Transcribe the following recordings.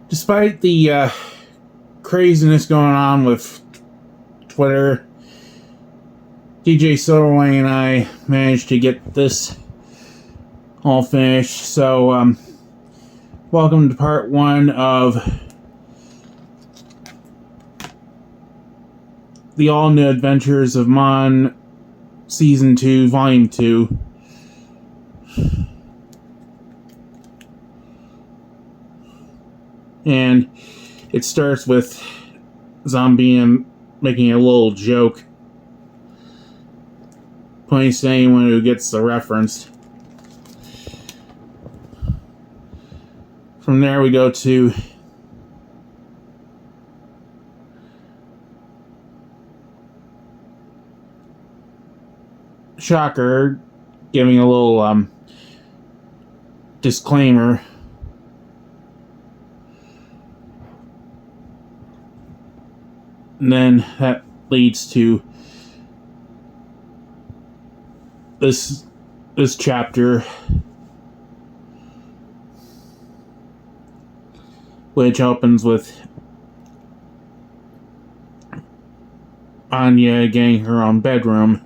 despite the craziness going on with Twitter, DJ Soderling and I managed to get this all finished. So, welcome to part 1 of the all-new adventures of MON Season 2, Volume 2. And it starts with Zombie making a little joke, points to anyone who gets the reference. From there we go to Shocker giving a little disclaimer. And then that leads to this chapter, which opens with Anya getting her own bedroom.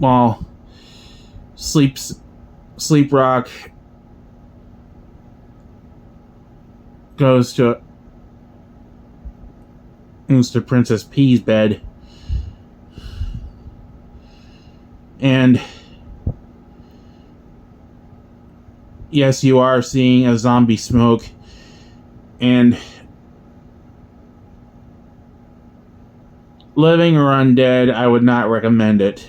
While Sleep Rock goes to Princess P's bed, and yes, you are seeing a zombie smoke, and living or undead, I would not recommend it.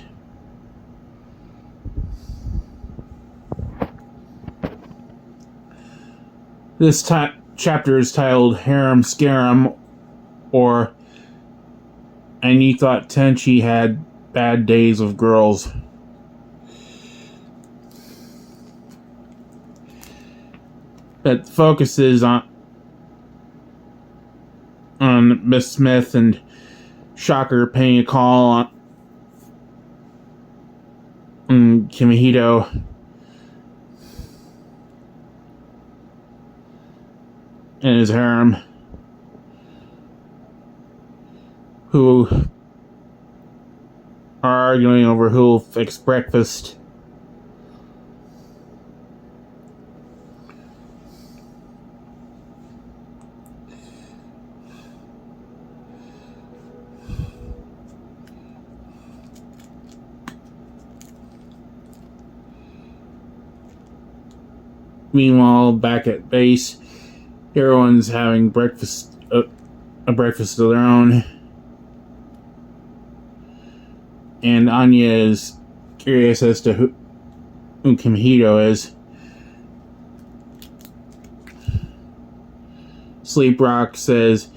This chapter is titled Harem Scarum, or And You Thought Tenchi Had Bad Days with Girls. That focuses on Miss Smith and Shocker paying a call on Kimihito and his harem, who are arguing over who'll fix breakfast. Meanwhile, back at base, everyone's having breakfast, a breakfast of their own. And Anya is curious as to who Kimihito is. Sleep Rock says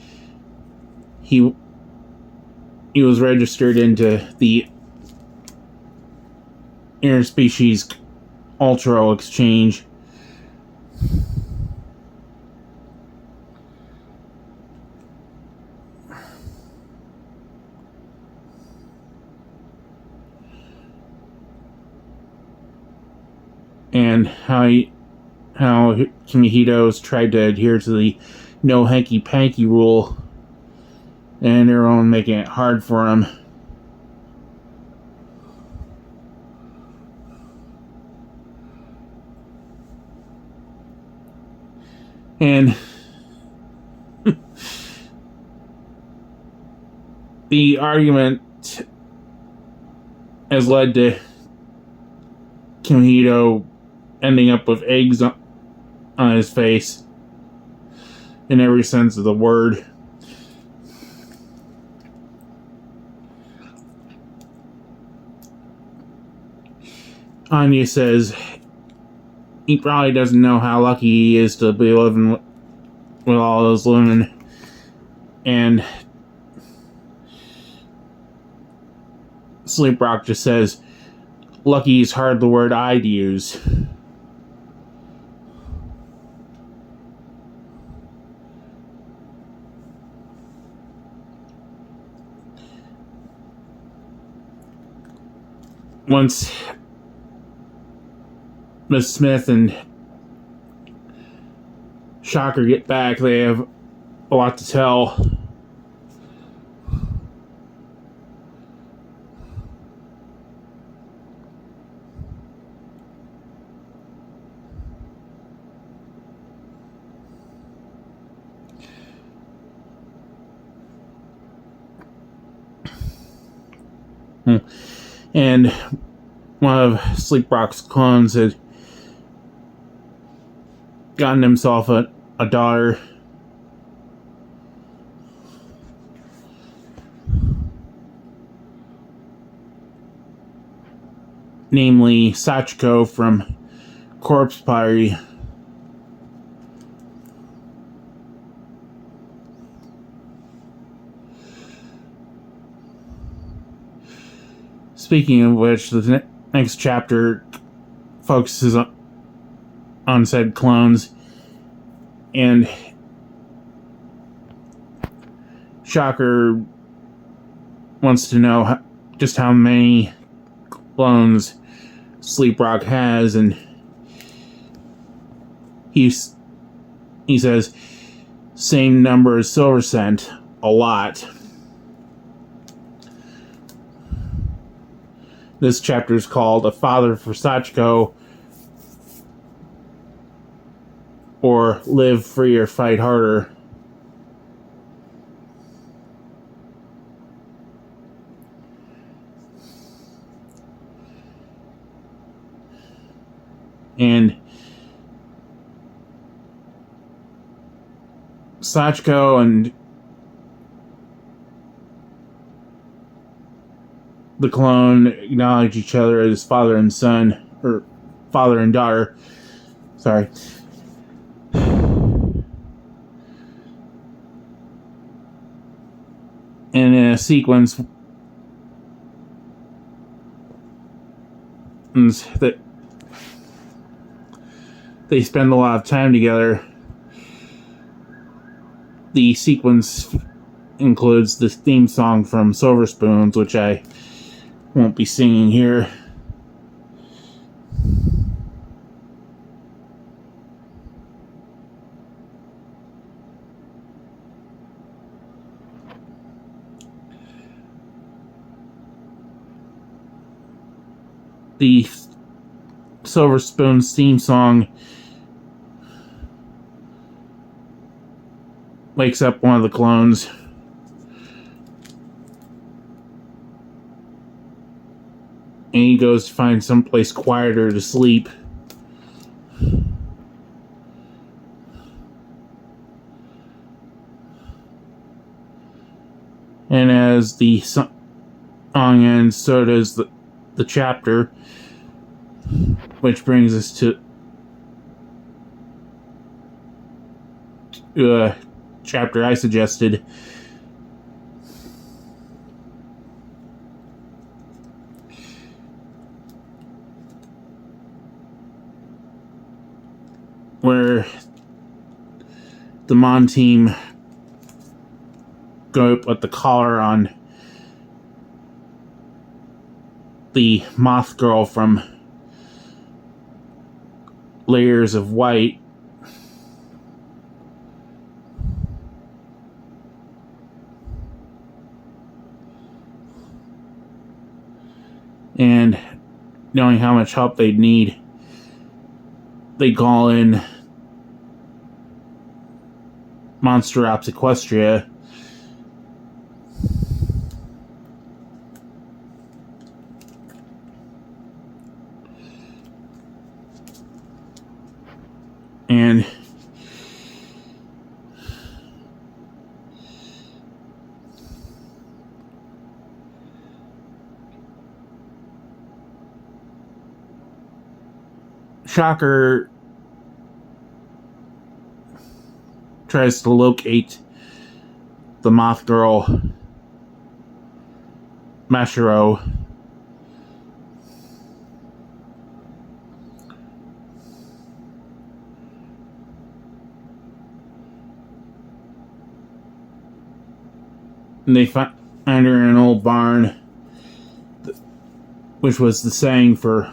he was registered into the interspecies cultural exchange. And how Kimihito's tried to adhere to the no hanky-panky rule, and everyone making it hard for him. And the argument has led to Kimihito ending up with eggs on his face in every sense of the word. Anya says he probably doesn't know how lucky he is to be living with all those women, and Sleep Rock just says lucky is hard the word I'd use. once Miss Smith and Shocker get back, they have a lot to tell. And one of Sleep Rock's clones had gotten himself a daughter. Namely, Sachiko from Corpse Party. Speaking of which, the next chapter focuses on said clones, and Shocker wants to know just how many clones Sleep Rock has, and he says same number as Silver Cent, a lot. This chapter is called A Father for Sachiko, or Live Free or Fight Harder. And Sachiko and the clone acknowledge each other as father and son, or father and daughter. Sorry. And in a sequence that they spend a lot of time together, the sequence includes the theme song from Silver Spoons, which I won't be singing here. The Silver Spoons theme song wakes up one of the clones. And he goes to find someplace quieter to sleep. And as the song ends, so does the chapter, which brings us to a chapter I suggested. Where the MON team go up with the collar on the Moth Girl from Layers of White. And knowing how much help they'd need, they call in Monster Ops Equestria. And Shocker tries to locate the Moth Girl, Mashiro. And they find her in an old barn which was the saying for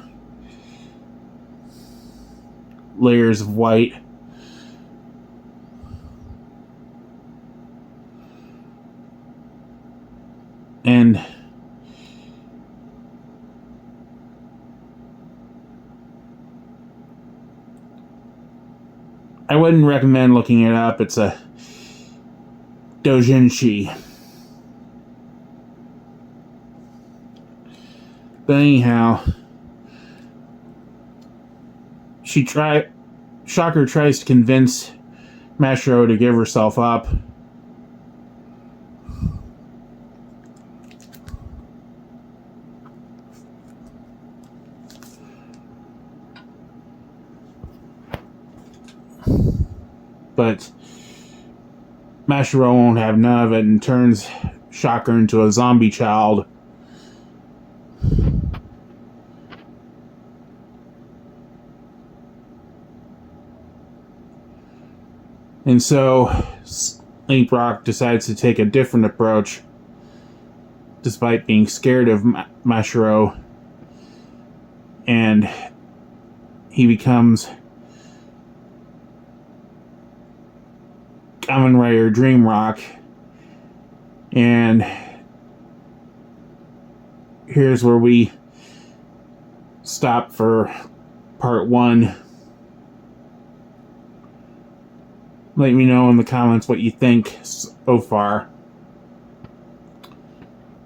layers of white. And I wouldn't recommend looking it up. It's a doujinshi. But anyhow, Shocker tries to convince Mashiro to give herself up. But Mashiro won't have none of it and turns Shocker into a zombie child. And so Link Rock decides to take a different approach, despite being scared of Mashiro, and he becomes Kamen Rider Dream Rock. And here's where we stop for part 1. Let me know in the comments what you think so far.